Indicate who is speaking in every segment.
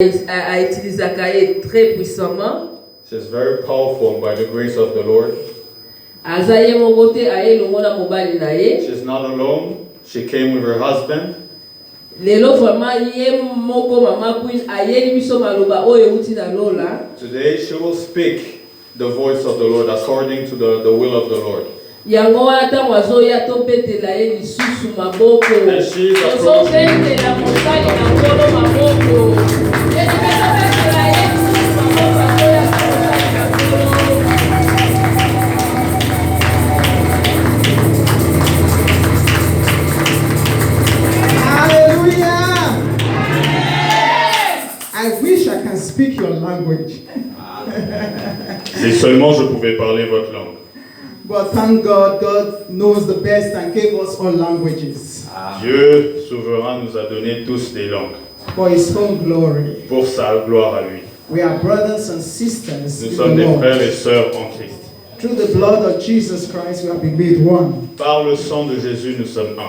Speaker 1: a utilisé Akaye très puissamment.
Speaker 2: She's very powerful by the grace of the Lord.
Speaker 1: She's
Speaker 2: not alone. She came with her husband.
Speaker 1: Today
Speaker 2: she will speak the voice of the Lord according to the will of the Lord. And she's approaching.
Speaker 3: Speak your language.
Speaker 2: Si seulement je pouvais parler votre langue.
Speaker 3: But thank God, God knows the best and gave us all languages.
Speaker 2: Dieu souverain nous a donné tous des langues.
Speaker 3: For His own glory.
Speaker 2: Pour sa gloire à lui.
Speaker 3: We are brothers and sisters.
Speaker 2: Nous sommes des frères et sœurs en Christ.
Speaker 3: Through the blood of Jesus Christ, we have been made one.
Speaker 2: Par le sang de Jésus, nous sommes un.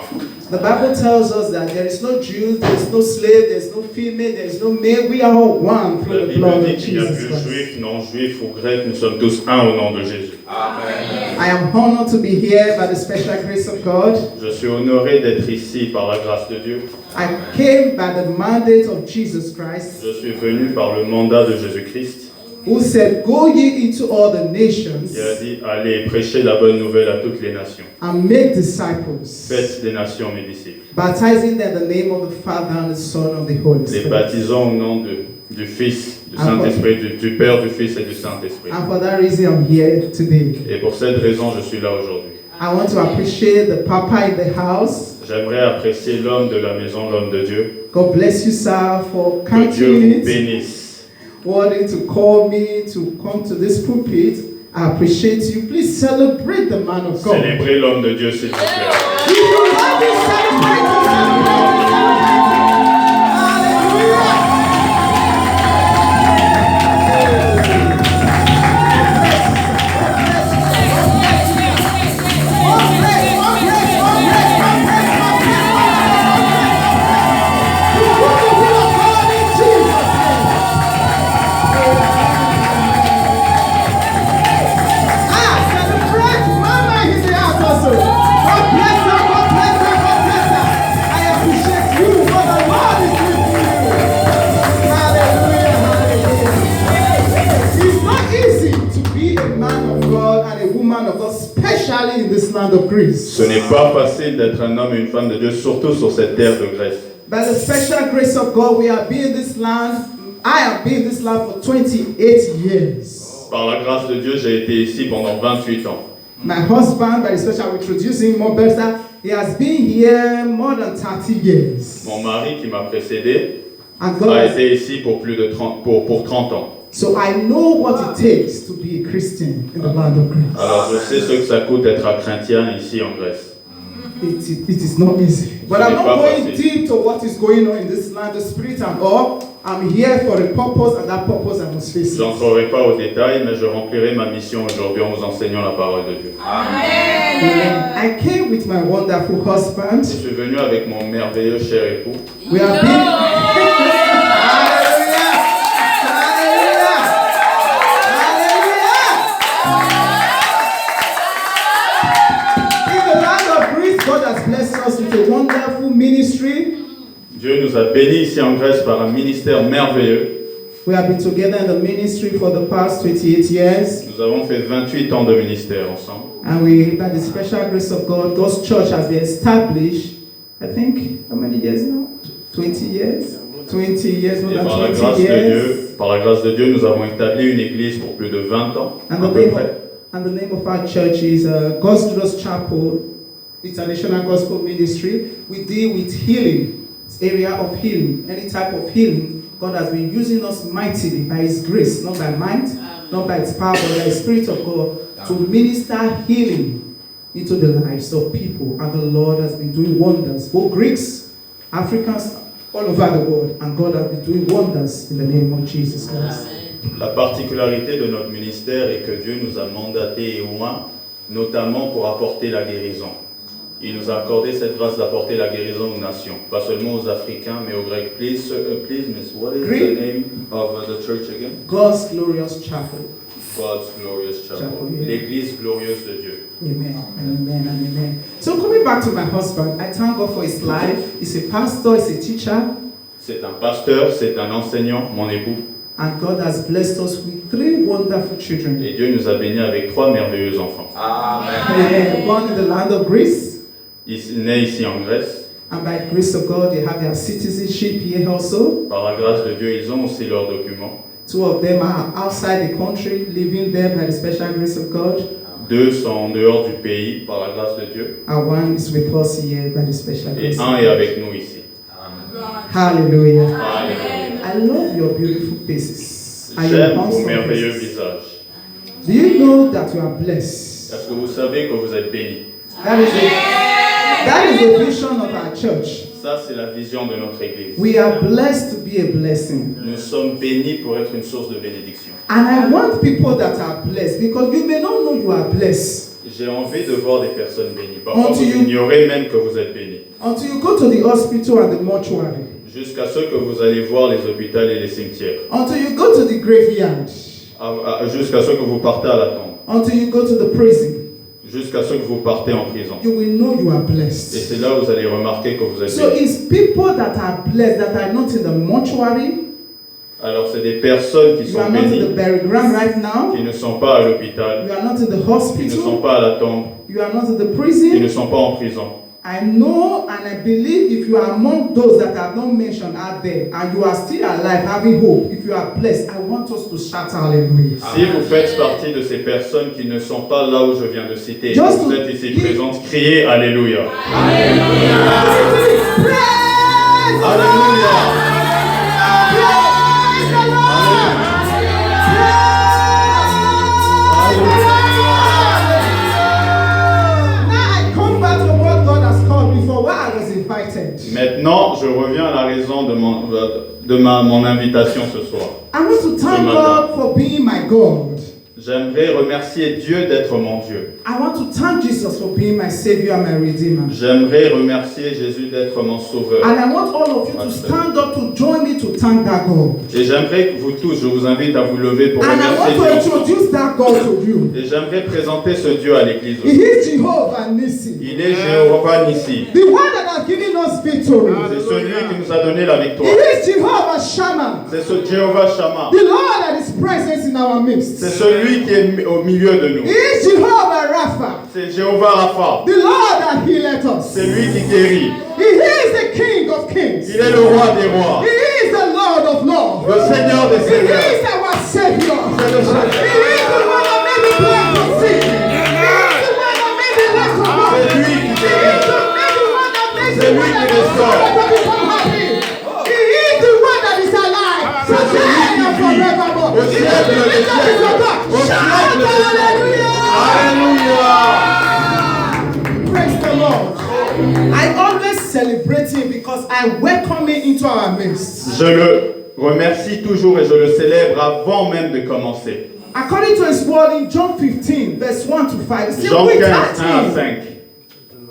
Speaker 3: The Bible tells us that there is no Jew, there is no slave, there is no female, there is no male. We are all one through the blood of Jesus Christ.
Speaker 2: Juif, non juif ou grec, nous sommes tous un au nom de Jésus.
Speaker 3: Amen. I am honored to be here by the special grace of God.
Speaker 2: Je suis honoré d'être ici par la grâce de Dieu.
Speaker 3: I came by the mandate of Jesus Christ.
Speaker 2: Je suis venu par le mandat de Jésus-Christ.
Speaker 3: Who said, "Go ye into all the nations."
Speaker 2: Il a dit, allez prêcher la bonne nouvelle à toutes les nations.
Speaker 3: And make disciples.
Speaker 2: Faites des nations mes disciples.
Speaker 3: Baptizing them in the name of the Father and the Son and the Holy Spirit.
Speaker 2: Les baptisant au nom du Fils, du Saint-Esprit, du Père, du Fils et du Saint-Esprit.
Speaker 3: And for that reason, I'm here today.
Speaker 2: Et pour cette raison, je suis là aujourd'hui.
Speaker 3: I want to appreciate the Papa in the house.
Speaker 2: J'aimerais apprécier l'homme de la maison, l'homme de Dieu.
Speaker 3: God bless you, sir, for
Speaker 2: que Dieu
Speaker 3: counting
Speaker 2: vous
Speaker 3: it.
Speaker 2: bénisse.
Speaker 3: Wanting to call me to come to this pulpit. I appreciate you. Please celebrate the man of God.
Speaker 2: Célébrez l'homme de Dieu, s'il vous plaît.
Speaker 3: If you love him, celebrate him. Of Greece.
Speaker 2: Ce n'est pas facile d'être un homme et une femme de Dieu, surtout sur cette terre de Grèce.
Speaker 3: By the special grace of God, we have been in this land. I have been in this land for 28 years.
Speaker 2: Par la grâce de Dieu, j'ai été ici pendant 28 ans.
Speaker 3: My husband, by the special, we introduce him more better. He has been here more than 30 years.
Speaker 2: Mon mari qui m'a précédé a été ici pour plus de 30 ans.
Speaker 3: So I know what it takes to be a Christian in the land of Greece.
Speaker 2: Alors je sais ce que ça coûte d'être un chrétien ici en Grèce.
Speaker 3: It is not easy. But I'm not going deep to what is going on in this land, the spirit and all. I'm here for a purpose, and that purpose I must face.
Speaker 2: Je n'entrerai pas aux détails, mais je remplirai ma mission aujourd'hui en vous enseignant la parole de Dieu.
Speaker 3: Amen. I came with my wonderful husband.
Speaker 2: Je suis venu avec mon merveilleux cher époux.
Speaker 3: We have been. Ministry.
Speaker 2: Dieu nous a bénis ici en Grèce par un ministère merveilleux.
Speaker 3: We have been together in the ministry for the past 28 years.
Speaker 2: Nous avons fait 28 ans de ministère ensemble.
Speaker 3: And we, by the special grace of God, God's church has been established. I think how many years now? 20 years. 20 years, more than 20 years.
Speaker 2: Par la grâce de Dieu, nous avons établi une église pour plus de 20 ans.
Speaker 3: And the name of our church is God's Grace Chapel. International Gospel Ministry. We deal with healing, this area of healing, any type of healing. God has been using us mightily by His grace, not by might, not by His power, but by the Spirit of God to minister healing into the lives of people. And the Lord has been doing wonders, both Greeks, Africans, all over the world. And God has been doing wonders in the name of Jesus Christ.
Speaker 2: La particularité de notre ministère est que Dieu nous a mandatés et oints, notamment pour apporter la guérison. Il nous a accordé cette grâce d'apporter la guérison aux nations, pas seulement aux Africains, mais aux Grecs. Please, miss, what is
Speaker 3: Greek?
Speaker 2: the name of the church again?
Speaker 3: God's Glorious Chapel.
Speaker 2: God's Glorious Chapel.
Speaker 3: Chapel, yeah.
Speaker 2: L'Église glorieuse de Dieu.
Speaker 3: Amen. Amen. And amen. So coming back to my husband, I thank God for his life. He's a pastor, he's a teacher.
Speaker 2: C'est un pasteur, c'est un enseignant, mon époux.
Speaker 3: And God has blessed us with 3 wonderful children.
Speaker 2: Et Dieu nous a bénis avec 3 merveilleux enfants.
Speaker 3: Amen. Born in the land of Greece.
Speaker 2: Nés ici en Grèce.
Speaker 3: And by the grace of God, they have their citizenship here also.
Speaker 2: Par la grâce de Dieu, ils ont aussi leurs documents.
Speaker 3: 2 of them are outside the country, living there by the special grace of God.
Speaker 2: 2 sont en dehors du pays par la grâce de Dieu.
Speaker 3: And 1 is with us here by the special
Speaker 2: Et
Speaker 3: grace of
Speaker 2: un
Speaker 3: God.
Speaker 2: est avec nous ici.
Speaker 3: Hallelujah.
Speaker 2: Amen.
Speaker 3: I love your beautiful faces. And your
Speaker 2: J'aime vos
Speaker 3: handsome
Speaker 2: merveilleux
Speaker 3: faces.
Speaker 2: visages.
Speaker 3: Do you know that you are blessed?
Speaker 2: Est-ce que vous savez que vous êtes bénis?
Speaker 3: That is the vision of our church.
Speaker 2: Ça, c'est la vision de notre Église.
Speaker 3: We are blessed to be a blessing.
Speaker 2: Nous sommes bénis pour être une source de bénédiction.
Speaker 3: And I want people that are blessed, because you may not know you are blessed
Speaker 2: J'ai envie de voir des personnes bénies. Parfois,
Speaker 3: Until
Speaker 2: vous
Speaker 3: you-
Speaker 2: ignorez même que vous êtes bénis.
Speaker 3: until you go to the hospital and the mortuary,
Speaker 2: Jusqu'à ce que vous allez voir les hôpitaux et les cimetières.
Speaker 3: until you go to the graveyard,
Speaker 2: Jusqu'à ce que vous partez à la tombe.
Speaker 3: until you go to the prison,
Speaker 2: Jusqu'à ce que vous partez en prison.
Speaker 3: you will know you are
Speaker 2: Et
Speaker 3: blessed.
Speaker 2: c'est là où vous allez remarquer que vous êtes
Speaker 3: So
Speaker 2: bénis.
Speaker 3: it's people that are blessed that are not in the mortuary,
Speaker 2: Alors, c'est des personnes qui
Speaker 3: you
Speaker 2: sont
Speaker 3: are not in
Speaker 2: bénies,
Speaker 3: the burial ground right now,
Speaker 2: qui ne sont pas à l'hôpital,
Speaker 3: you are not in the
Speaker 2: qui ne sont
Speaker 3: hospital,
Speaker 2: pas à la tombe,
Speaker 3: you are not in the
Speaker 2: qui ne
Speaker 3: prison.
Speaker 2: sont pas en prison.
Speaker 3: I know and I believe if you are among those that are not mentioned out there and you are still alive, having hope, if you are blessed, I want us to shout hallelujah.
Speaker 2: Si vous faites partie de ces personnes qui ne sont pas là où je viens de citer, et que
Speaker 3: Just
Speaker 2: vous êtes ici présentes, criez Alléluia.
Speaker 3: Praise the Lord!
Speaker 2: Alléluia.
Speaker 3: Praise the Lord! Now I come back to what God has called me for, why I was invited.
Speaker 2: Maintenant, je reviens à la raison de mon invitation ce soir.
Speaker 3: I want to thank God for being my God.
Speaker 2: J'aimerais remercier Dieu d'être mon Dieu.
Speaker 3: I want to thank Jesus for being my Savior and my Redeemer.
Speaker 2: J'aimerais remercier Jésus d'être mon sauveur.
Speaker 3: And I want all of you to stand up to join me to thank that God.
Speaker 2: Et j'aimerais que vous tous, je vous invite à vous lever pour
Speaker 3: And I want to
Speaker 2: remercier Dieu.
Speaker 3: introduce that God to you.
Speaker 2: Et j'aimerais présenter ce Dieu à l'église
Speaker 3: He
Speaker 2: aussi.
Speaker 3: is Jehovah Nissi,
Speaker 2: Il est Jéhovah Nissi.
Speaker 3: the one that has given us victory.
Speaker 2: C'est celui qui nous a donné la
Speaker 3: He
Speaker 2: victoire.
Speaker 3: is Jehovah Shammah,
Speaker 2: C'est ce Jéhovah Shammah.
Speaker 3: the Lord that is present in our midst.
Speaker 2: C'est celui qui est au milieu de nous.
Speaker 3: He is Jehovah Rapha,
Speaker 2: C'est Jéhovah Rapha.
Speaker 3: the Lord that healeth us.
Speaker 2: C'est lui qui guérit.
Speaker 3: He is the King of kings.
Speaker 2: Il est le roi des rois.
Speaker 3: He is the Lord of lords.
Speaker 2: Le Seigneur des
Speaker 3: He
Speaker 2: seigneurs.
Speaker 3: is our Savior.
Speaker 2: C'est le
Speaker 3: He
Speaker 2: Seigneur.
Speaker 3: is the one that made me blind to see. He is the one that made me left to walk.
Speaker 2: C'est lui qui
Speaker 3: He is
Speaker 2: guérit.
Speaker 3: the one that makes
Speaker 2: C'est
Speaker 3: the
Speaker 2: lui
Speaker 3: one
Speaker 2: qui
Speaker 3: that
Speaker 2: restaure.
Speaker 3: become happy. He is the one that is alive. Today and forevermore.
Speaker 2: Au
Speaker 3: He is
Speaker 2: siècle
Speaker 3: the
Speaker 2: des
Speaker 3: victor
Speaker 2: siècles.
Speaker 3: of God.
Speaker 2: Au
Speaker 3: Shout
Speaker 2: siècle des siècles.
Speaker 3: hallelujah.
Speaker 2: Alléluia.
Speaker 3: Praise the Lord. I always celebrate him because I welcome him into our midst.
Speaker 2: Je le remercie toujours et je le célèbre avant même de commencer.
Speaker 3: According to his word in John 15, verse 1 to 5, it says,
Speaker 2: Jean 15, 1 à
Speaker 3: without
Speaker 2: 5.
Speaker 3: him,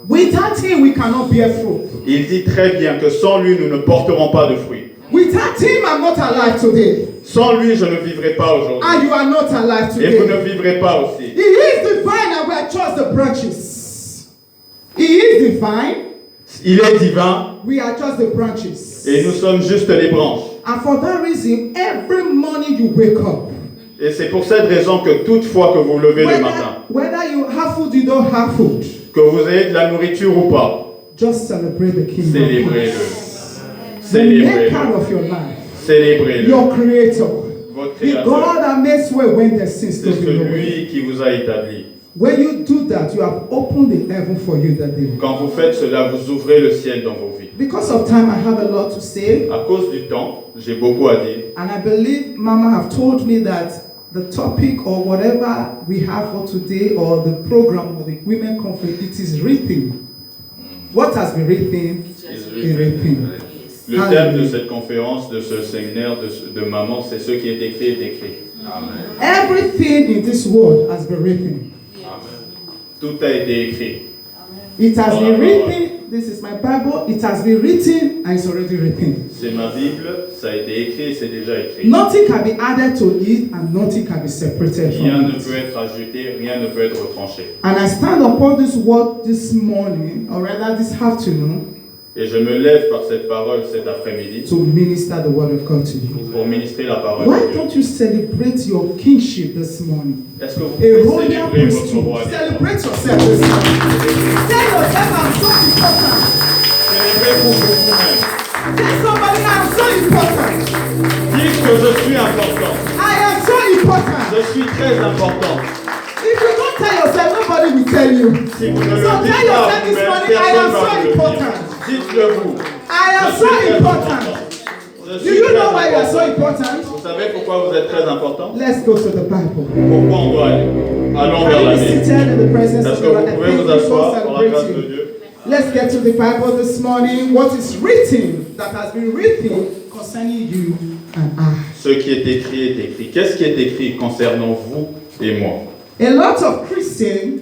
Speaker 3: without him we cannot bear fruit.
Speaker 2: Il dit très bien que sans lui, nous ne porterons pas de fruits.
Speaker 3: Without him, I'm not alive today.
Speaker 2: Sans lui, je ne vivrai pas aujourd'hui.
Speaker 3: And you are not alive
Speaker 2: Et vous ne
Speaker 3: today.
Speaker 2: vivrez pas aussi.
Speaker 3: He is the vine and we are just the branches. He is the vine,
Speaker 2: Il est divin
Speaker 3: we are just the branches.
Speaker 2: et nous sommes juste les branches.
Speaker 3: And for that reason, every morning you wake up,
Speaker 2: Et c'est pour cette raison que toute fois que vous levez le matin,
Speaker 3: whether you have food, you don't have food,
Speaker 2: que vous ayez de la nourriture ou pas,
Speaker 3: just celebrate the kingdom.
Speaker 2: célébrez-le.
Speaker 3: The maker
Speaker 2: Célébrez-le.
Speaker 3: of your life,
Speaker 2: Célébrez-le.
Speaker 3: your creator,
Speaker 2: Votre
Speaker 3: the
Speaker 2: Créateur.
Speaker 3: God that makes way when there seems to
Speaker 2: C'est
Speaker 3: be no way.
Speaker 2: celui qui vous a établi.
Speaker 3: When you do that, you have opened the heaven for you that day.
Speaker 2: Quand vous faites cela, vous ouvrez le ciel dans vos vies.
Speaker 3: Because of time, I have a lot to say,
Speaker 2: À cause du temps, j'ai beaucoup à dire.
Speaker 3: and I believe Mama have told me that the topic or whatever we have for today or the program or the women conference, it is written. What has been written is written.
Speaker 2: Le thème de cette conférence, de ce séminaire de maman, c'est ce qui est écrit est écrit.
Speaker 3: Everything in this world has been written.
Speaker 2: Tout a été écrit.
Speaker 3: It has
Speaker 2: Dans
Speaker 3: been
Speaker 2: la parole.
Speaker 3: written. This is my Bible. It has been written and it's already written.
Speaker 2: C'est ma Bible, ça a été écrit, c'est déjà écrit.
Speaker 3: Nothing can be added to it and nothing can be separated
Speaker 2: Rien
Speaker 3: from
Speaker 2: ne
Speaker 3: it.
Speaker 2: peut être ajouté, rien ne peut être retranché.
Speaker 3: And I stand upon this word this morning, or rather this afternoon,
Speaker 2: Et je me lève par cette parole cet après-midi
Speaker 3: to minister the word of God to you.
Speaker 2: pour ministrer la parole
Speaker 3: Why
Speaker 2: de Dieu.
Speaker 3: don't you celebrate your kingship this morning?
Speaker 2: Est-ce que vous
Speaker 3: A
Speaker 2: pouvez
Speaker 3: royal
Speaker 2: célébrer votre
Speaker 3: priesthood.
Speaker 2: roi?
Speaker 3: Celebrate yourself this morning. Tell yourself I'm so important.
Speaker 2: Célébrez pour vous-même.
Speaker 3: Tell somebody I'm so important.
Speaker 2: Dites que je suis important.
Speaker 3: I am so important.
Speaker 2: Je suis très important.
Speaker 3: If you don't tell yourself, nobody will tell you.
Speaker 2: Si vous ne le
Speaker 3: So
Speaker 2: dites
Speaker 3: tell
Speaker 2: pas
Speaker 3: yourself this
Speaker 2: vous-même,
Speaker 3: morning, I
Speaker 2: personne
Speaker 3: am
Speaker 2: ne va
Speaker 3: so
Speaker 2: vous le dire.
Speaker 3: important.
Speaker 2: Dites-le vous.
Speaker 3: I am
Speaker 2: Je
Speaker 3: so
Speaker 2: suis très
Speaker 3: important.
Speaker 2: Je
Speaker 3: Do
Speaker 2: suis
Speaker 3: you
Speaker 2: très
Speaker 3: know why you are so
Speaker 2: important.
Speaker 3: important?
Speaker 2: Vous savez pourquoi vous êtes très important?
Speaker 3: Let's go to the Bible.
Speaker 2: Pourquoi on doit aller? Allons vers
Speaker 3: Can
Speaker 2: la
Speaker 3: you be
Speaker 2: Bible.
Speaker 3: seated in the presence
Speaker 2: Est-ce
Speaker 3: of
Speaker 2: que
Speaker 3: God?
Speaker 2: vous
Speaker 3: I
Speaker 2: pouvez
Speaker 3: think
Speaker 2: vous
Speaker 3: we will
Speaker 2: asseoir par la grâce de
Speaker 3: celebrate you.
Speaker 2: Dieu?
Speaker 3: Let's get to the Bible this morning. What is written, that has been written concerning you and I.
Speaker 2: Ce qui est écrit. Qu'est-ce qui est écrit concernant vous et moi?
Speaker 3: A lot of Christians,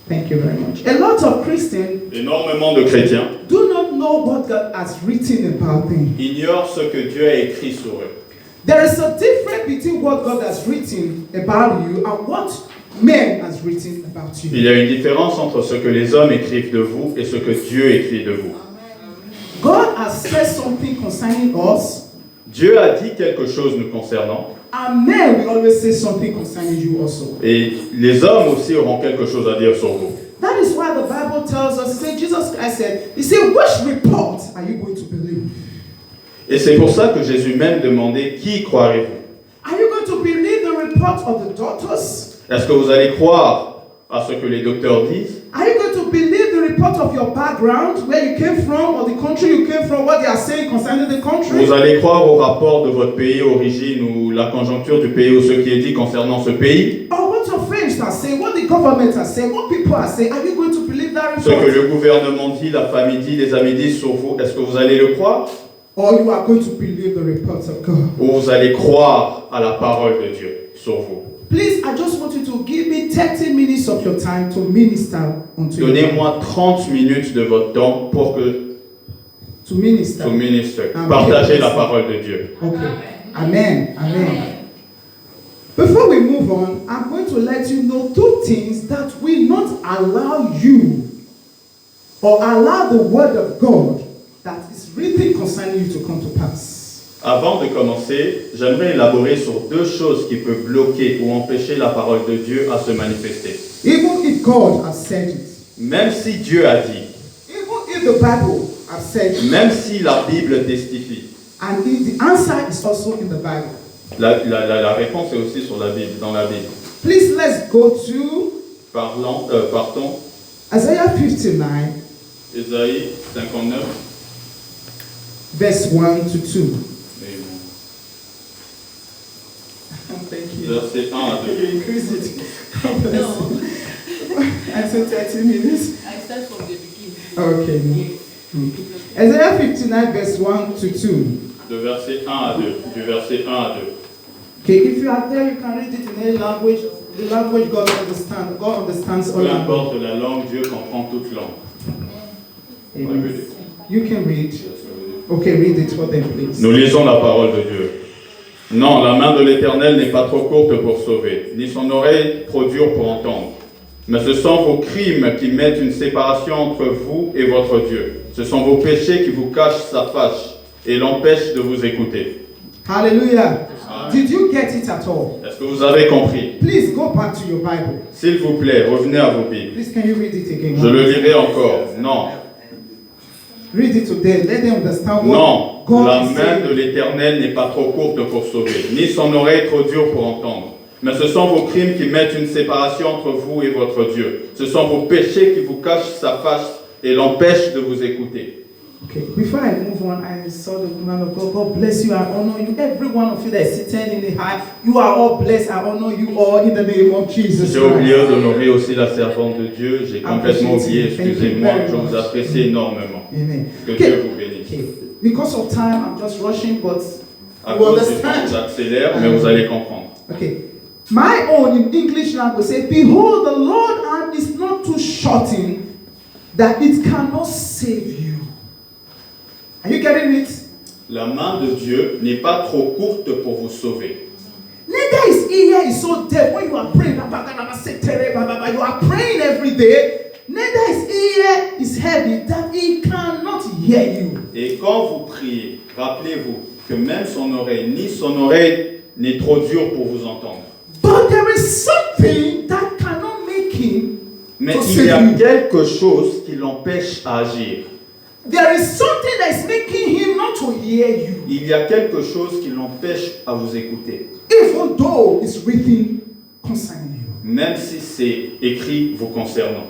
Speaker 3: thank you very much. A lot of Christians
Speaker 2: Énormément de chrétiens
Speaker 3: do not know what God has written about them.
Speaker 2: ignorent ce que Dieu a écrit sur eux.
Speaker 3: There is a difference between what God has written about you and what man has written about
Speaker 2: Il
Speaker 3: you.
Speaker 2: y a une différence entre ce que les hommes écrivent de vous et ce que Dieu écrit de vous.
Speaker 3: God has said something concerning us,
Speaker 2: Dieu a dit quelque chose nous concernant
Speaker 3: and men will always say something concerning you also.
Speaker 2: et les hommes aussi auront quelque chose à dire sur vous.
Speaker 3: That is why the Bible tells us, he said, Jesus Christ said, he said, which report are you going to believe?
Speaker 2: Et c'est pour ça que Jésus même demandait qui croirez-vous?
Speaker 3: Are you going to believe the report of the doctors?
Speaker 2: Est-ce que vous allez croire à ce que les docteurs disent?
Speaker 3: Are you going to believe the report of your background, where you came from, or the country you came from, what they are saying concerning the country?
Speaker 2: Vous allez croire au rapport de votre pays, origine ou la conjoncture du pays ou ce qui est dit concernant ce pays?
Speaker 3: Or what your friends are saying, what the government are saying, what people are saying? Are you going to believe that
Speaker 2: Ce que
Speaker 3: report?
Speaker 2: le gouvernement dit, la famille dit, les amis disent sur vous, est-ce que vous allez le croire?
Speaker 3: Or you are going to believe the reports of God?
Speaker 2: Ou vous allez croire à la parole de Dieu sur vous?
Speaker 3: Please, I just want you to give me 30 minutes of your time to minister unto you.
Speaker 2: Donnez-moi 30 minutes de votre temps pour que
Speaker 3: To minister.
Speaker 2: vous ministrez.
Speaker 3: Amen.
Speaker 2: Partagez la parole de Dieu.
Speaker 3: Okay. Amen. Amen. Before we move on, I'm going to let you know two things that will not allow you or allow the word of God that is written concerning you to come to pass.
Speaker 2: Avant de commencer, j'aimerais élaborer sur deux choses qui peuvent bloquer ou empêcher la parole de Dieu à se manifester.
Speaker 3: Even if God has said it,
Speaker 2: Même si Dieu a dit,
Speaker 3: even if the Bible has said it,
Speaker 2: même si la Bible testifie,
Speaker 3: and if the answer is also in the Bible.
Speaker 2: la réponse est aussi sur la Bible, dans la Bible.
Speaker 3: Please let's go to
Speaker 2: Partons,
Speaker 3: Isaiah 59,
Speaker 2: Ésaïe 59,
Speaker 3: verse 1 to 2. Thank you.
Speaker 2: verset 1 à 2.
Speaker 3: You increase it. God bless you. I said 30 minutes.
Speaker 1: I start from the beginning.
Speaker 3: Okay. No. Isaiah 59, verse 1 to 2.
Speaker 2: De verset 1 à 2. Du verset 1 à 2.
Speaker 3: Okay, if you are there, you can read it in any language. The language God understands. God understands all
Speaker 2: Peu
Speaker 3: language.
Speaker 2: importe la langue, Dieu comprend toute langue.
Speaker 3: Amen. You can read. Okay, read it for them, please.
Speaker 2: Nous lisons la parole de Dieu. Non, la main de l'Éternel n'est pas trop courte pour sauver, ni son oreille trop dure pour entendre. Mais ce sont vos crimes qui mettent une séparation entre vous et votre Dieu. Ce sont vos péchés qui vous cachent sa face et l'empêchent de vous écouter.
Speaker 3: Hallelujah. Did you get it at all?
Speaker 2: Est-ce que vous avez compris?
Speaker 3: Please go back to your Bible.
Speaker 2: S'il vous plaît, revenez à vos Bibles.
Speaker 3: Please, can you read it again?
Speaker 2: Je le lirai encore. Non,
Speaker 3: Read it to them. Let them understand what
Speaker 2: non,
Speaker 3: God
Speaker 2: la
Speaker 3: is
Speaker 2: main
Speaker 3: saying.
Speaker 2: de l'Éternel n'est pas trop courte pour sauver, ni son oreille trop dure pour entendre. Mais ce sont vos crimes qui mettent une séparation entre vous et votre Dieu. Ce sont vos péchés qui vous cachent sa face et l'empêchent de vous écouter.
Speaker 3: Okay, before I move on, I saw the man of God. God bless you. I honor you. Every one of you that is sitting in the high, you are all blessed. I honor you all in the name of Jesus
Speaker 2: J'ai oublié
Speaker 3: Christ.
Speaker 2: d'honorer aussi la servante de Dieu. J'ai complètement oublié, excusez-moi, je vous apprécie énormément.
Speaker 3: Amen.
Speaker 2: Que
Speaker 3: Okay.
Speaker 2: Dieu vous bénisse.
Speaker 3: Okay. Because of time, I'm just rushing, but
Speaker 2: À
Speaker 3: you
Speaker 2: cause du temps,
Speaker 3: understand.
Speaker 2: j'accélère, mais vous allez comprendre.
Speaker 3: Okay. My own in English language says, behold, the Lord arm is not too shortened that it cannot save you. Are you getting it?
Speaker 2: La main de Dieu n'est pas trop courte pour vous sauver.
Speaker 3: Neither his ear is so deaf when you are praying. You are praying every day. Neither his ear is heavy that he cannot hear you.
Speaker 2: Et quand vous priez, rappelez-vous que même son oreille n'est trop dure pour vous entendre.
Speaker 3: But there is something that cannot make him
Speaker 2: Mais
Speaker 3: to
Speaker 2: il y a
Speaker 3: save you.
Speaker 2: quelque chose qui l'empêche à agir.
Speaker 3: There is something that is making him not to hear you.
Speaker 2: Il y a quelque chose qui l'empêche à vous écouter.
Speaker 3: Even though it's written concerning you.
Speaker 2: Même si c'est écrit vous concernant.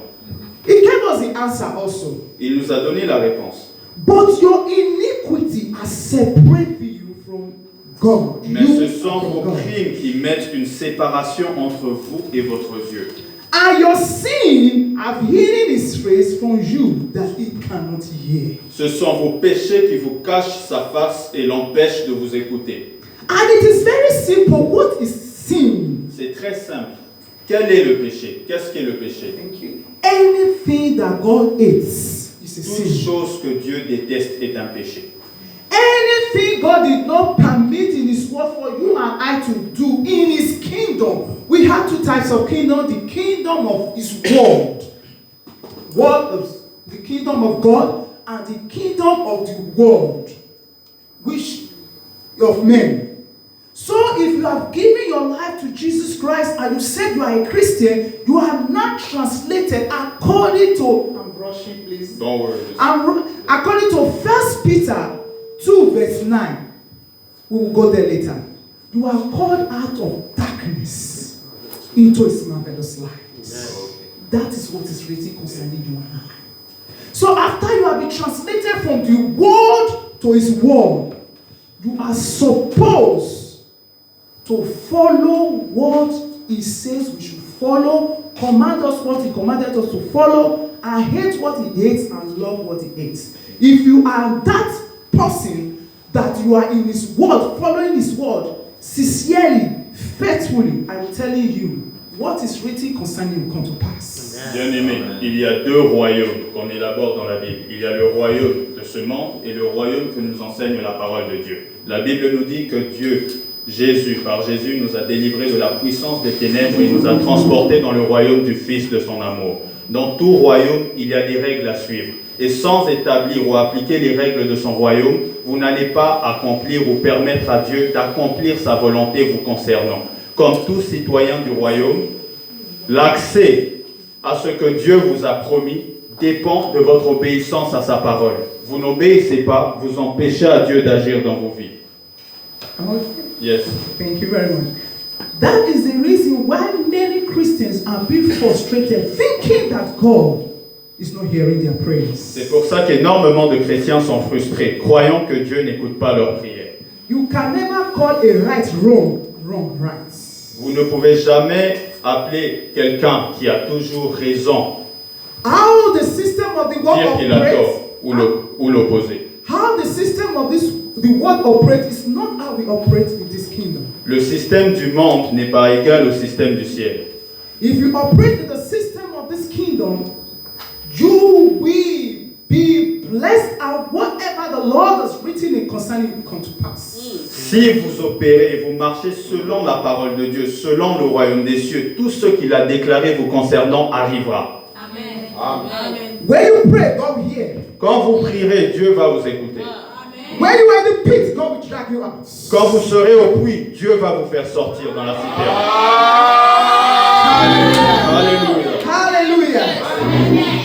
Speaker 3: He gave us the answer also.
Speaker 2: Il nous a donné la réponse.
Speaker 3: But your iniquity has separated you from God.
Speaker 2: Mais
Speaker 3: You
Speaker 2: ce sont
Speaker 3: from
Speaker 2: vos
Speaker 3: God.
Speaker 2: crimes qui mettent une séparation entre vous et votre Dieu.
Speaker 3: And your sin have hidden his face from you that he cannot hear.
Speaker 2: Ce sont vos péchés qui vous cachent sa face et l'empêchent de vous écouter.
Speaker 3: And it is very simple. What is sin?
Speaker 2: C'est très simple. Quel est le péché? Qu'est-ce qu'est le péché?
Speaker 3: Thank you. Anything that God hates is a
Speaker 2: Toute
Speaker 3: sin.
Speaker 2: chose que Dieu déteste est un péché.
Speaker 3: Anything God did not permit in his word for you and I to do in his kingdom. We have two types of kingdom. The kingdom of his world. The kingdom of God and the kingdom of the world. Which of men. So if you have given your life to Jesus Christ and you said you are a Christian, you are not translated according to, I'm rushing please.
Speaker 2: Don't worry.
Speaker 3: According to 1 Peter 2 verse 9. We will go there later. You are called out of darkness into his marvelous light. That is what is written concerning you and I. So after you have been translated from the world to his word, you are supposed to follow what he says we should follow, command us what he commanded us to follow, and hate what he hates and love what he hates. If you are that person that you are in his word, following his word, sincerely, faithfully, I'm telling you, what is written concerning you will come to pass.
Speaker 2: Bien-aimé, il y a deux royaumes qu'on élabore dans la Bible. Il y a le royaume de ce monde et le royaume que nous enseigne la parole de Dieu. La Bible nous dit que Dieu, par Jésus, nous a délivrés de la puissance des ténèbres et nous a transportés dans le royaume du Fils de son amour. Dans tout royaume, il y a des règles à suivre. Et sans établir ou appliquer les règles de son royaume, vous n'allez pas accomplir ou permettre à Dieu d'accomplir sa volonté vous concernant. Comme tout citoyen du royaume, l'accès à ce que Dieu vous a promis dépend de votre obéissance à sa parole. Vous n'obéissez pas, vous empêchez à Dieu d'agir dans vos vies. Yes.
Speaker 3: Thank you very much. That is the reason why many Christians are being frustrated, thinking that God is not hearing their prayers.
Speaker 2: C'est pour ça qu'énormément de chrétiens sont frustrés, croyant que Dieu n'écoute pas leurs prières.
Speaker 3: You can never call a right wrong, wrong right.
Speaker 2: Vous ne pouvez jamais appeler quelqu'un qui a toujours raison,
Speaker 3: How the system of the world
Speaker 2: dire qu'il a
Speaker 3: operates,
Speaker 2: tort ou l'opposé.
Speaker 3: how the system of the world operates is not how we operate in this kingdom.
Speaker 2: Le système du monde n'est pas égal au système du ciel.
Speaker 3: If you operate in the system of this kingdom, you will be blessed and whatever the Lord has written in concerning will come to pass.
Speaker 2: Si vous opérez, vous marchez selon la parole de Dieu, selon le royaume des cieux, tout ce qu'il a déclaré vous concernant arrivera.
Speaker 4: Amen.
Speaker 2: Amen.
Speaker 3: When you pray, God will hear.
Speaker 2: Quand vous prierez, Dieu va vous écouter.
Speaker 3: When you are in the pit, God will drag you out.
Speaker 2: Quand vous serez au puits, Dieu va vous faire sortir dans la citerne. Alléluia.
Speaker 3: Hallelujah.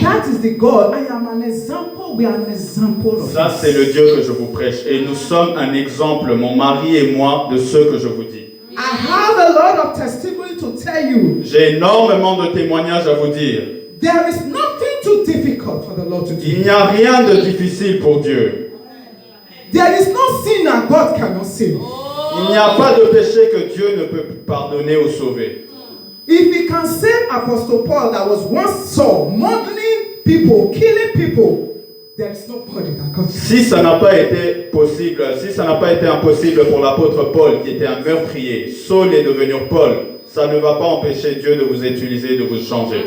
Speaker 3: That is the God. I am an example. We are an example of
Speaker 2: Ça, c'est le Dieu que je vous prêche. Et nous sommes un exemple, mon mari et moi, de ce que je vous dis.
Speaker 3: I have a lot of testimony to tell you.
Speaker 2: J'ai énormément de témoignages à vous dire.
Speaker 3: There is nothing too difficult for the Lord to
Speaker 2: Il
Speaker 3: do.
Speaker 2: n'y a rien de difficile pour Dieu.
Speaker 3: There is no sin that God cannot save.
Speaker 2: Il n'y a pas de péché que Dieu ne peut pardonner ou sauver.
Speaker 3: If he can save Apostle Paul that was once Saul, murdering people, killing people, there is nobody that God can save.
Speaker 2: Si ça n'a pas été possible, si ça n'a pas été impossible pour l'apôtre Paul, qui était un meurtrier, Saul est devenu Paul, ça ne va pas empêcher Dieu de vous utiliser, de vous changer.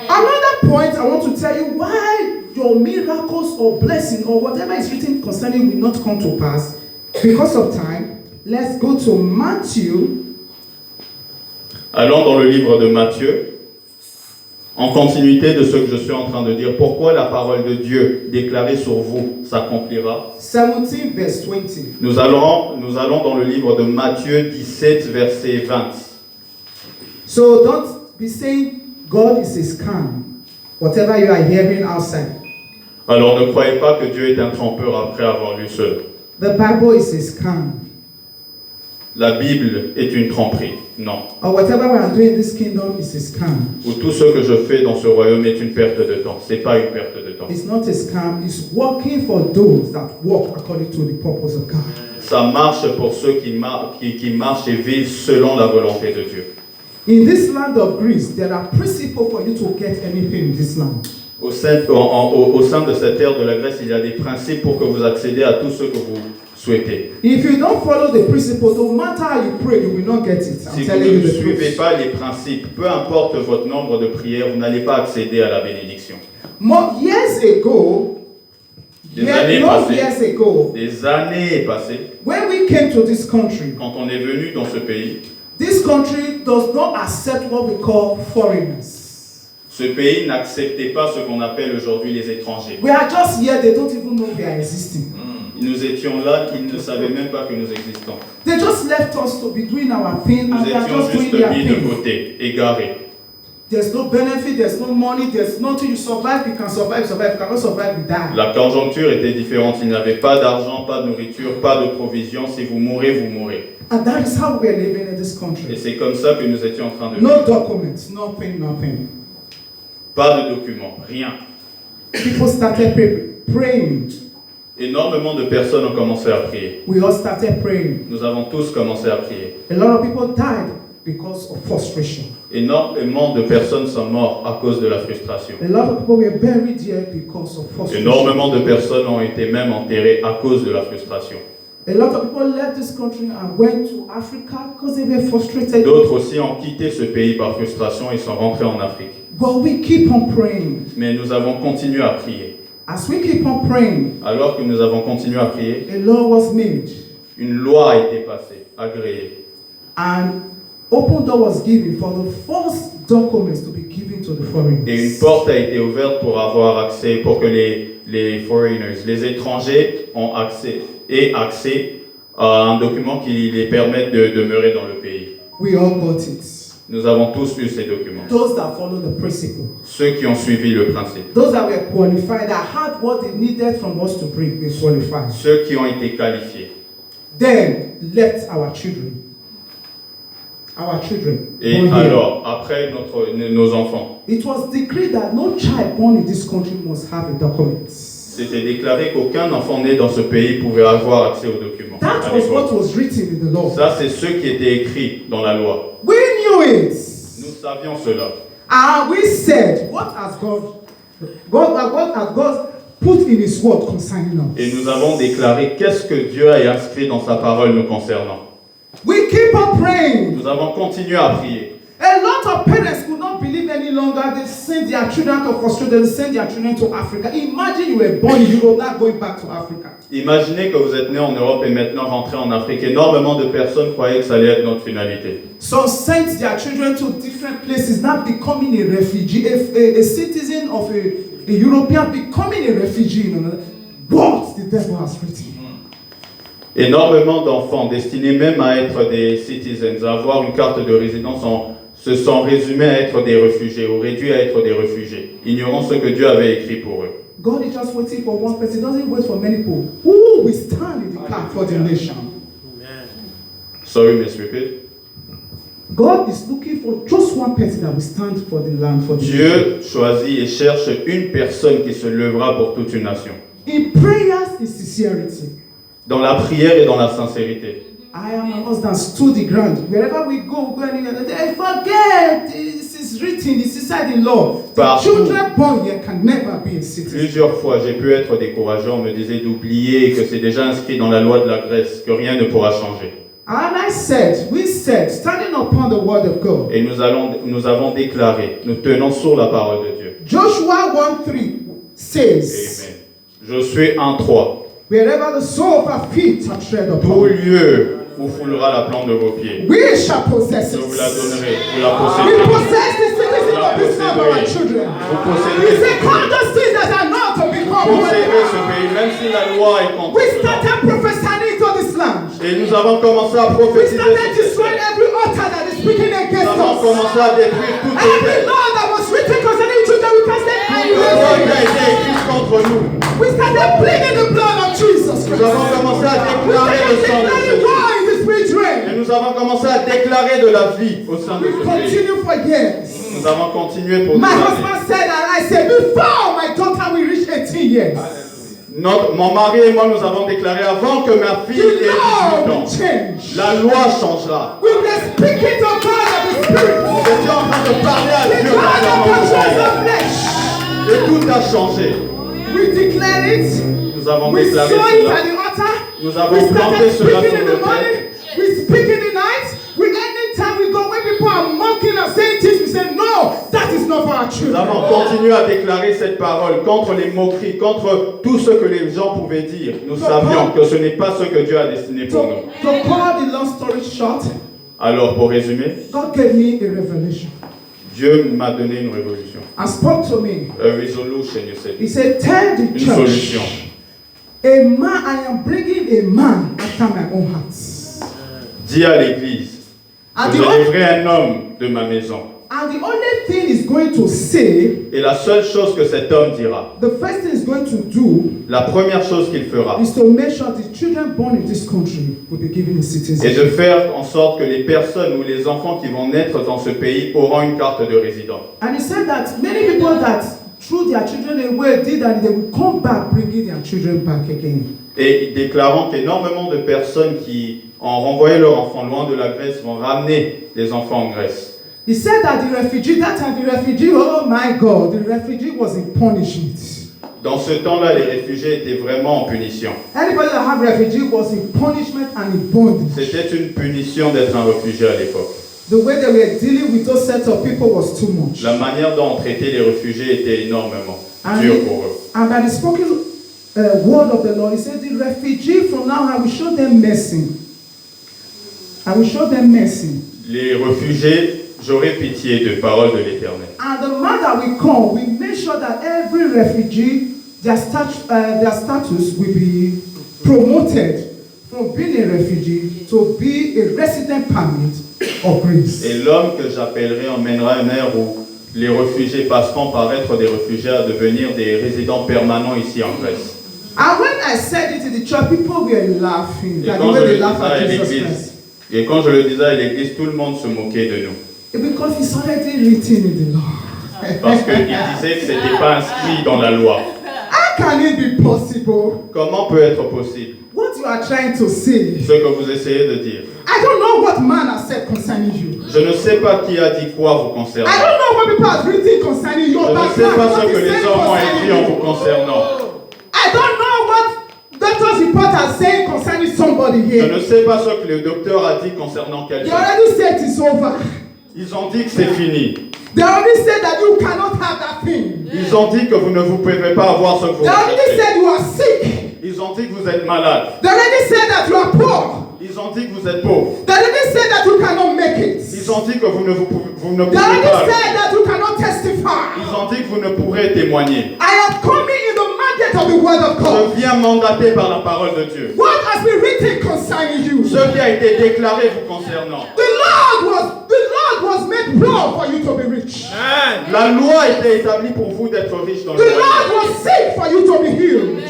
Speaker 3: Another Another point I want to tell you why your miracles or blessing or whatever is written concerning will not come to pass. Because of time, let's go to Matthew.
Speaker 2: Allons dans le livre de Matthieu, en continuité de ce que je suis en train de dire. Pourquoi la parole de Dieu déclarée sur vous s'accomplira?
Speaker 3: 17 verse 20.
Speaker 2: Nous allons dans le livre de Matthieu 17, verset 20.
Speaker 3: So don't be saying God is a scam. Whatever you are hearing outside.
Speaker 2: Alors ne croyez pas que Dieu est un trompeur après avoir lu cela.
Speaker 3: The Bible is a scam.
Speaker 2: La Bible est une tromperie. Non.
Speaker 3: Or whatever we are doing in this kingdom is a scam.
Speaker 2: Ou tout ce que je fais dans ce royaume est une perte de temps. C'est pas une perte de temps.
Speaker 3: It's not a scam. It's working for those that walk according to the purpose of God.
Speaker 2: Ça marche pour ceux qui marchent et vivent selon la volonté de Dieu.
Speaker 3: In this land of Greece, there are principles for you to get anything in this land.
Speaker 2: Au sein de cette terre de la Grèce, il y a des principes pour que vous accédez à tout ce que vous souhaitez.
Speaker 3: If you don't follow the principles, no matter how you pray, you will not get it. I'm
Speaker 2: Si vous
Speaker 3: telling you
Speaker 2: ne
Speaker 3: the
Speaker 2: suivez
Speaker 3: truth.
Speaker 2: pas les principes, peu importe votre nombre de prières, vous n'allez pas accéder à la bénédiction.
Speaker 3: Years ago,
Speaker 2: Des années
Speaker 3: years
Speaker 2: passées,
Speaker 3: when we came to this country,
Speaker 2: quand on est venu dans ce pays,
Speaker 3: this country does not accept what we call foreigners.
Speaker 2: ce pays n'acceptait pas ce qu'on appelle aujourd'hui les étrangers.
Speaker 3: We are just here, they don't even know we are existing.
Speaker 2: Nous étions là, ils ne savaient même pas que nous existons.
Speaker 3: They just left us to be doing our thing
Speaker 2: Nous
Speaker 3: and they are
Speaker 2: étions
Speaker 3: just doing
Speaker 2: juste
Speaker 3: their
Speaker 2: mis de
Speaker 3: thing.
Speaker 2: côté, égarés.
Speaker 3: There's no benefit, there's no money, there's nothing. You survive, you can survive, you cannot survive, you die.
Speaker 2: La conjoncture était différente. Il n'y avait pas d'argent, pas de nourriture, pas de provision. Si vous mourrez, vous mourrez.
Speaker 3: And that is how we are living in this
Speaker 2: Et
Speaker 3: country.
Speaker 2: c'est comme ça que nous étions en train de
Speaker 3: No
Speaker 2: vivre.
Speaker 3: documents, nothing.
Speaker 2: Pas de documents, rien.
Speaker 3: People started praying.
Speaker 2: Énormément de personnes ont commencé à prier.
Speaker 3: We all started praying.
Speaker 2: Nous avons tous commencé à prier.
Speaker 3: A lot of people died because of frustration.
Speaker 2: Énormément de personnes sont mortes à cause de la frustration.
Speaker 3: A lot of people were buried here because of frustration.
Speaker 2: Énormément de personnes ont été même enterrées à cause de la frustration.
Speaker 3: A lot of people left this country and went to Africa because they were frustrated.
Speaker 2: D'autres aussi ont quitté ce pays par frustration et sont rentrés en Afrique.
Speaker 3: But we keep on praying.
Speaker 2: Mais nous avons continué à prier.
Speaker 3: As we keep on praying,
Speaker 2: Alors que nous avons continué à prier,
Speaker 3: a law was made
Speaker 2: une loi a été passée, agréée.
Speaker 3: and open door was given for the first documents to be given to the foreigners.
Speaker 2: Et une porte a été ouverte pour avoir accès, pour que les foreigners, les étrangers aient accès à un document qui les permette de demeurer dans le pays.
Speaker 3: We all got it.
Speaker 2: Nous avons tous eu ces documents.
Speaker 3: Those that follow the principle.
Speaker 2: Ceux qui ont suivi le principe.
Speaker 3: Those that were qualified, that had what they needed from us to bring, they qualified.
Speaker 2: Ceux qui ont été qualifiés.
Speaker 3: Then left our children.
Speaker 2: Et
Speaker 3: born here.
Speaker 2: alors, après nos enfants,
Speaker 3: It was decreed that no child born in this country must have a document.
Speaker 2: c'était déclaré qu'aucun enfant né dans ce pays pouvait avoir accès aux documents.
Speaker 3: That
Speaker 2: À
Speaker 3: was
Speaker 2: l'époque.
Speaker 3: what was written in the law.
Speaker 2: Ça, c'est ce qui était écrit dans la loi.
Speaker 3: We knew it.
Speaker 2: Nous savions cela.
Speaker 3: And we said, what has God put in His word concerning us?
Speaker 2: Et nous avons déclaré qu'est-ce que Dieu a inscrit dans sa parole nous concernant.
Speaker 3: We keep on praying.
Speaker 2: Nous avons continué à prier.
Speaker 3: A lot of parents could not believe any longer. They sent their children to Australia, they sent their children to Africa. Imagine you were born in Europe, not going back to Africa.
Speaker 2: Imaginez que vous êtes né en Europe et maintenant rentré en Afrique. Énormément de personnes croyaient que ça allait être notre finalité.
Speaker 3: Some sent their children to different places, not becoming a refugee, a citizen of a European becoming a refugee. You know, what the devil has written.
Speaker 2: Énormément d'enfants destinés même à être des citizens, à avoir une carte de résidence, se sont résumés à être des réfugiés ou réduits à être des réfugiés, ignorant ce que Dieu avait écrit pour eux.
Speaker 3: God is just waiting for one person. He doesn't wait for many people. Who will stand in the gap for the nation?
Speaker 2: Sorry, Miss Repeat.
Speaker 3: God is looking for just one person that will stand for the land, for the nation.
Speaker 2: Dieu choisit et cherche une personne qui se lèvera pour toute une nation.
Speaker 3: In prayers is sincerity.
Speaker 2: Dans la prière et dans la sincérité.
Speaker 3: I am a husband stood the ground. Wherever we go anywhere, I forget. This is written. This is inside the law. The
Speaker 2: Partout.
Speaker 3: children born here can never be a citizen.
Speaker 2: Plusieurs fois, j'ai pu être découragé. On me disait d'oublier que c'est déjà inscrit dans la loi de la Grèce, que rien ne pourra changer.
Speaker 3: And we said, standing upon the word of God,
Speaker 2: Et nous avons déclaré, nous tenons sur la parole de Dieu.
Speaker 3: Joshua 1:3 says,
Speaker 2: Amen. Josué 1:3.
Speaker 3: wherever the sole of our feet are tread
Speaker 2: Tout
Speaker 3: upon,
Speaker 2: lieu où foulera la plante de vos pieds,
Speaker 3: we shall possess
Speaker 2: je
Speaker 3: it.
Speaker 2: vous la donnerai, vous la
Speaker 3: We
Speaker 2: posséderez.
Speaker 3: possess the citizenship of this land for our children.
Speaker 2: Vous
Speaker 3: We
Speaker 2: posséderez
Speaker 3: say,
Speaker 2: ce
Speaker 3: come
Speaker 2: pays.
Speaker 3: those things that are not to become
Speaker 2: Vous
Speaker 3: who they
Speaker 2: posséderez ce
Speaker 3: are.
Speaker 2: pays, même si la loi est contre
Speaker 3: We
Speaker 2: cela.
Speaker 3: started prophesying into this land.
Speaker 2: Et nous avons commencé à
Speaker 3: We
Speaker 2: prophétiser
Speaker 3: started
Speaker 2: sur cette
Speaker 3: destroying
Speaker 2: terre.
Speaker 3: every altar that is speaking
Speaker 2: Nous
Speaker 3: against
Speaker 2: avons
Speaker 3: us.
Speaker 2: commencé à détruire toute
Speaker 3: Every
Speaker 2: terre.
Speaker 3: law that was written concerning children, we can say,
Speaker 2: Toute loi qui a été écrite contre nous.
Speaker 3: we started pleading the blood of Jesus
Speaker 2: Nous
Speaker 3: Christ.
Speaker 2: avons commencé à
Speaker 3: We
Speaker 2: déclarer le
Speaker 3: started
Speaker 2: sang de
Speaker 3: declaring
Speaker 2: Jésus.
Speaker 3: war in the spirit
Speaker 2: Et
Speaker 3: realm.
Speaker 2: nous avons commencé à déclarer de la vie au sein de
Speaker 3: We
Speaker 2: ce pays.
Speaker 3: continue for years.
Speaker 2: Nous avons continué pour des
Speaker 3: My
Speaker 2: années.
Speaker 3: husband said that I said, before my daughter will reach 18 years,
Speaker 2: Mon mari et moi, nous avons déclaré avant que ma fille
Speaker 3: the
Speaker 2: ait 18
Speaker 3: law will
Speaker 2: ans,
Speaker 3: change.
Speaker 2: la loi changera.
Speaker 3: We were speaking to God of the Spirit.
Speaker 2: Nous étions en train de parler à
Speaker 3: The
Speaker 2: Dieu
Speaker 3: God that
Speaker 2: concernant
Speaker 3: controls
Speaker 2: ce
Speaker 3: the
Speaker 2: pays.
Speaker 3: flesh.
Speaker 2: Et tout a changé.
Speaker 3: We declare it.
Speaker 2: Nous avons
Speaker 3: We
Speaker 2: déclaré
Speaker 3: saw it
Speaker 2: cela.
Speaker 3: at the altar.
Speaker 2: Nous
Speaker 3: We
Speaker 2: avons planté
Speaker 3: started
Speaker 2: cela
Speaker 3: speaking
Speaker 2: sur
Speaker 3: in the
Speaker 2: l'autel.
Speaker 3: morning. We speak in the night. We anytime we go, when people are mocking and saying things, we say, no, that is not for our
Speaker 2: Nous
Speaker 3: children.
Speaker 2: avons continué à déclarer cette parole contre les moqueries, contre tout ce que les gens pouvaient dire. Nous savions que ce n'est pas ce que Dieu a destiné pour nous.
Speaker 3: To cut the long story short,
Speaker 2: Alors, pour résumer,
Speaker 3: God gave me a revelation
Speaker 2: Dieu m'a donné une révolution.
Speaker 3: and spoke to me.
Speaker 2: A resolution, you said.
Speaker 3: He said, tell the
Speaker 2: Une
Speaker 3: church,
Speaker 2: solution.
Speaker 3: a man, I am bringing a man after my own heart.
Speaker 2: Dis à l'église,
Speaker 3: And
Speaker 2: je
Speaker 3: the, only,
Speaker 2: livrerai un homme de ma maison.
Speaker 3: and the only thing he's going to say,
Speaker 2: Et la seule chose que cet homme dira,
Speaker 3: the first thing he's going to do
Speaker 2: la première chose qu'il fera,
Speaker 3: is to make sure the children born in this country will be given a
Speaker 2: est
Speaker 3: citizenship.
Speaker 2: de faire en sorte que les personnes ou les enfants qui vont naître dans ce pays auront une carte de résident.
Speaker 3: And he said that many people that threw their children away did that, they will come back bringing their children back again.
Speaker 2: Et déclarant qu'énormément de personnes qui ont renvoyé leurs enfants loin de la Grèce vont ramener les enfants en Grèce.
Speaker 3: He said that the refugee, that time the refugee, oh my God, the refugee was in punishment.
Speaker 2: Dans ce temps-là, les réfugiés étaient vraiment en punition.
Speaker 3: Anybody that have refugee was in punishment and in bondage.
Speaker 2: C'était une punition d'être un réfugié à l'époque.
Speaker 3: The way they were dealing with those set of people was too much.
Speaker 2: La manière dont on traitait les réfugiés était énormément
Speaker 3: And,
Speaker 2: dure pour eux.
Speaker 3: and by the spoken word of the Lord, he said, the refugee from now I will show them mercy. I will show them mercy.
Speaker 2: Les réfugiés, j'aurai pitié de parole de l'Éternel.
Speaker 3: And the man that we come, we make sure that every refugee, their status will be promoted from being a refugee to be a resident permit of Greece.
Speaker 2: Et l'homme que j'appellerai emmènera une ère où les réfugiés passeront par être des réfugiés à devenir des résidents permanents ici en Grèce.
Speaker 3: And when I said it to the church, people were laughing.
Speaker 2: Et
Speaker 3: That the
Speaker 2: quand,
Speaker 3: way
Speaker 2: je
Speaker 3: they
Speaker 2: le
Speaker 3: laugh
Speaker 2: disais à
Speaker 3: at Jesus
Speaker 2: l'église,
Speaker 3: Christ.
Speaker 2: et quand je le disais à l'église, tout le monde se moquait de nous.
Speaker 3: Because it's already written in the law.
Speaker 2: Parce qu'ils disaient que ce n'était pas inscrit dans la loi.
Speaker 3: How can it be possible?
Speaker 2: Comment peut être possible
Speaker 3: What you are trying to say?
Speaker 2: ce que vous essayez de dire?
Speaker 3: I don't know what man has said concerning you.
Speaker 2: Je ne sais pas qui a dit quoi vous concernant.
Speaker 3: I don't know what people have written concerning your
Speaker 2: Je ne sais
Speaker 3: background.
Speaker 2: pas ce
Speaker 3: what
Speaker 2: que
Speaker 3: is
Speaker 2: les
Speaker 3: said
Speaker 2: hommes ont
Speaker 3: concerning
Speaker 2: écrit en
Speaker 3: you.
Speaker 2: vous concernant.
Speaker 3: I don't know what doctor's report has said concerning somebody
Speaker 2: Je
Speaker 3: here.
Speaker 2: ne sais pas ce que le docteur a dit concernant
Speaker 3: They
Speaker 2: quelqu'un.
Speaker 3: already said it's over.
Speaker 2: Ils ont dit que c'est fini.
Speaker 3: They already said that you cannot have that thing.
Speaker 2: Ils ont dit que vous ne vous pouvez pas avoir ce que vous
Speaker 3: They already
Speaker 2: recherchez.
Speaker 3: said you are sick.
Speaker 2: Ils ont dit que vous êtes malade.
Speaker 3: They already said that you are poor.
Speaker 2: Ils ont dit que vous êtes pauvre.
Speaker 3: They already said that you cannot make it.
Speaker 2: Ils ont dit que vous ne pouvez
Speaker 3: They
Speaker 2: pas.
Speaker 3: already said that you cannot testify.
Speaker 2: Ils ont dit que vous ne pourrez témoigner.
Speaker 3: I am coming in the mandate of the word of God.
Speaker 2: Je viens mandaté par la parole de Dieu.
Speaker 3: What has been written concerning you?
Speaker 2: Ce qui a été déclaré vous concernant.
Speaker 3: The Lord was made poor for you to be rich.
Speaker 2: La loi a été établie pour vous d'être riche dans le
Speaker 3: The
Speaker 2: royaume.
Speaker 3: Lord was sick for you to be healed.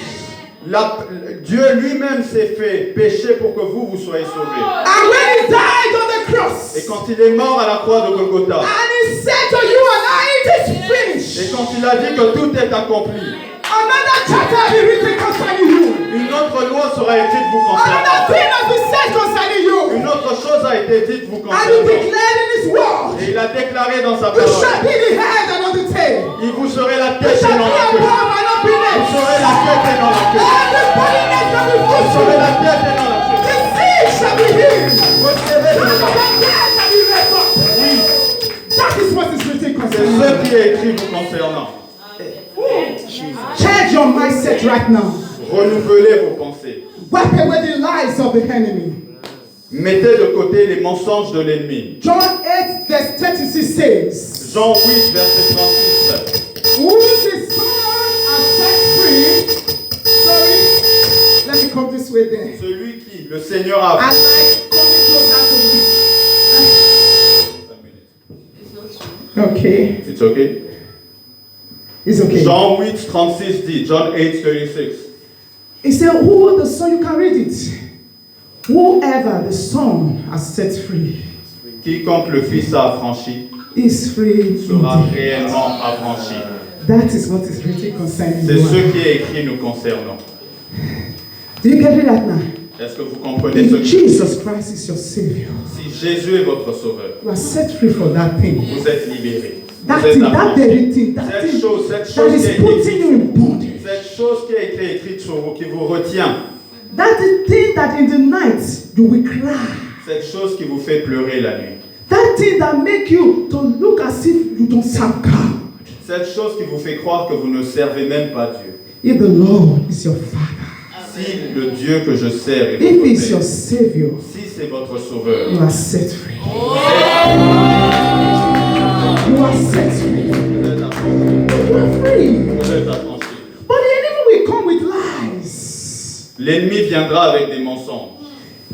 Speaker 2: Dieu lui-même s'est fait pécher pour que vous soyez sauvés.
Speaker 3: And when he died on the cross,
Speaker 2: Et quand il est mort à la croix de Golgotha,
Speaker 3: and he said to you and I, it is
Speaker 2: et
Speaker 3: finished.
Speaker 2: quand il a dit que tout est accompli,
Speaker 3: Another chapter will be written concerning you.
Speaker 2: une autre loi sera écrite vous
Speaker 3: Another
Speaker 2: concernant.
Speaker 3: thing has been said concerning you.
Speaker 2: Une autre chose a été dite vous
Speaker 3: And he
Speaker 2: concernant.
Speaker 3: declared in his word,
Speaker 2: Et il a déclaré dans sa
Speaker 3: you shall
Speaker 2: parole,
Speaker 3: be the head and not the tail.
Speaker 2: il vous serez la
Speaker 3: You
Speaker 2: tête et
Speaker 3: shall
Speaker 2: non
Speaker 3: be
Speaker 2: la queue.
Speaker 3: above and not
Speaker 2: Vous
Speaker 3: beneath.
Speaker 2: serez la tête et non la queue.
Speaker 3: Everybody next to me
Speaker 2: Vous
Speaker 3: push
Speaker 2: serez
Speaker 3: you.
Speaker 2: la tête et non la queue.
Speaker 3: The sick shall be healed.
Speaker 2: Vous serez
Speaker 3: The
Speaker 2: la
Speaker 3: dead shall be raised up.
Speaker 2: Oui,
Speaker 3: That is what is written
Speaker 2: c'est
Speaker 3: concerning
Speaker 2: ce
Speaker 3: you.
Speaker 2: qui est écrit vous concernant.
Speaker 3: right now.
Speaker 2: Renouvelez vos pensées.
Speaker 3: Wipe away the lies of the enemy.
Speaker 2: Mettez de côté les mensonges de l'ennemi.
Speaker 3: John 8 verse 36 says,
Speaker 2: Jean 8, verset 36.
Speaker 3: who the Son has set free. Sorry, let me come this way then.
Speaker 2: Celui qui, le Seigneur a...
Speaker 3: I like coming closer to me. Okay,
Speaker 2: It's okay?
Speaker 3: it's okay.
Speaker 2: Jean 8, 36 dit, John 8, 36.
Speaker 3: He said, who the Son, you can read it. Whoever the Son has set free
Speaker 2: Quiconque le Fils a affranchi
Speaker 3: is free
Speaker 2: sera
Speaker 3: indeed.
Speaker 2: réellement affranchi.
Speaker 3: That is what is written concerning
Speaker 2: C'est
Speaker 3: you.
Speaker 2: ce qui est écrit nous concernant.
Speaker 3: Do you get it right now?
Speaker 2: Est-ce que vous comprenez ce
Speaker 3: If
Speaker 2: que
Speaker 3: Jesus Christ is your Savior,
Speaker 2: si Jésus est votre sauveur,
Speaker 3: you are set free for that thing.
Speaker 2: vous êtes libéré.
Speaker 3: That
Speaker 2: Vous êtes
Speaker 3: thing, that
Speaker 2: affranchi.
Speaker 3: very thing, that
Speaker 2: Cette
Speaker 3: thing
Speaker 2: chose
Speaker 3: that
Speaker 2: qui a
Speaker 3: is
Speaker 2: été
Speaker 3: putting you
Speaker 2: écrite,
Speaker 3: in bondage.
Speaker 2: cette chose qui a été écrite sur vous, qui vous retient,
Speaker 3: That is thing that in the night you will cry.
Speaker 2: cette chose qui vous fait pleurer la nuit,
Speaker 3: That thing that make you to look as if you don't serve God.
Speaker 2: cette chose qui vous fait croire que vous ne servez même pas Dieu.
Speaker 3: If the Lord is your Father,
Speaker 2: Si le Dieu que je sers est
Speaker 3: if
Speaker 2: votre
Speaker 3: He's your
Speaker 2: Père,
Speaker 3: Savior,
Speaker 2: si c'est votre sauveur,
Speaker 3: you are set free. You are set free.
Speaker 2: vous êtes affranchi.
Speaker 3: You are free.
Speaker 2: Vous êtes affranchi.
Speaker 3: But the enemy will come with lies.
Speaker 2: L'ennemi viendra avec des mensonges.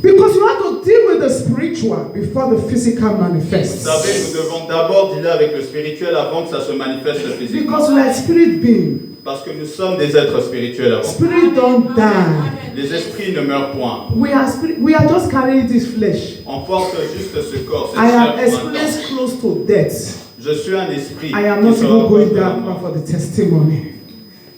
Speaker 3: Because you have to deal with the spiritual before the physical
Speaker 2: Vous
Speaker 3: manifests.
Speaker 2: savez, nous devons d'abord dealer avec le spirituel avant que ça se manifeste physiquement.
Speaker 3: Because we are spirit being.
Speaker 2: Parce que nous sommes des êtres spirituels avant.
Speaker 3: Spirit don't die.
Speaker 2: Les esprits ne meurent point.
Speaker 3: We are just carrying this flesh.
Speaker 2: On porte juste ce corps, cette
Speaker 3: I am
Speaker 2: chair pour un temps.
Speaker 3: experienced close to death.
Speaker 2: Je suis un esprit
Speaker 3: I am
Speaker 2: qui
Speaker 3: not
Speaker 2: se
Speaker 3: even
Speaker 2: rapproche
Speaker 3: going
Speaker 2: de la
Speaker 3: down
Speaker 2: mort.
Speaker 3: for the testimony.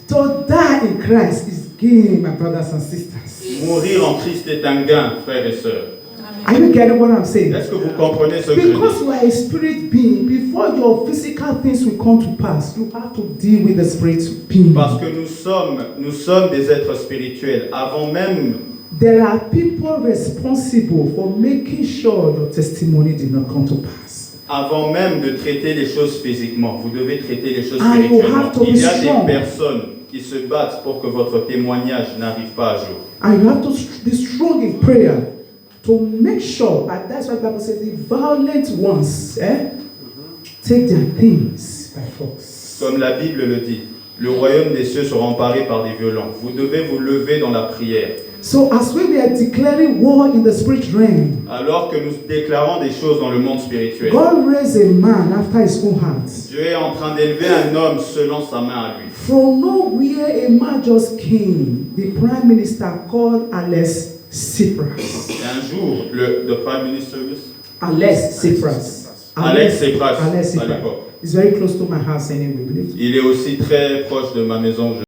Speaker 3: To die in Christ is gain, my brothers and sisters.
Speaker 2: Mourir en Christ est un gain, frères et sœurs.
Speaker 3: Are you getting what I'm saying?
Speaker 2: Est-ce que vous comprenez ce que je dis?
Speaker 3: Because you are a spirit being, before your physical things will come to pass, you have to deal with the spirit being.
Speaker 2: Parce que nous sommes des êtres spirituels. Avant même,
Speaker 3: There are people responsible for making sure your testimony did not come to pass.
Speaker 2: avant même de traiter les choses physiquement, vous devez traiter les choses
Speaker 3: And you
Speaker 2: spirituellement.
Speaker 3: have to
Speaker 2: Il y a
Speaker 3: be strong.
Speaker 2: des personnes qui se battent pour que votre témoignage n'arrive pas à jour.
Speaker 3: And you have to be strong in prayer to make sure, and that's why the Bible says the violent ones take their things by force.
Speaker 2: Comme la Bible le dit, le royaume des cieux sera emparé par des violents. Vous devez vous lever dans la prière.
Speaker 3: So as we are declaring war in the spirit realm,
Speaker 2: Alors que nous déclarons des choses dans le monde spirituel,
Speaker 3: God raised a man after his own heart.
Speaker 2: Dieu est en train d'élever un homme selon sa main à lui.
Speaker 3: From nowhere, a man just came. The prime minister called Alex Tsipras.
Speaker 2: Et un jour, le Prime Minister,
Speaker 3: Alex Tsipras.
Speaker 2: Alex Tsipras,
Speaker 3: Alex
Speaker 2: à
Speaker 3: Tsipras.
Speaker 2: l'époque,
Speaker 3: It's very close to my house anyway, believe me.
Speaker 2: il est aussi très proche de ma maison.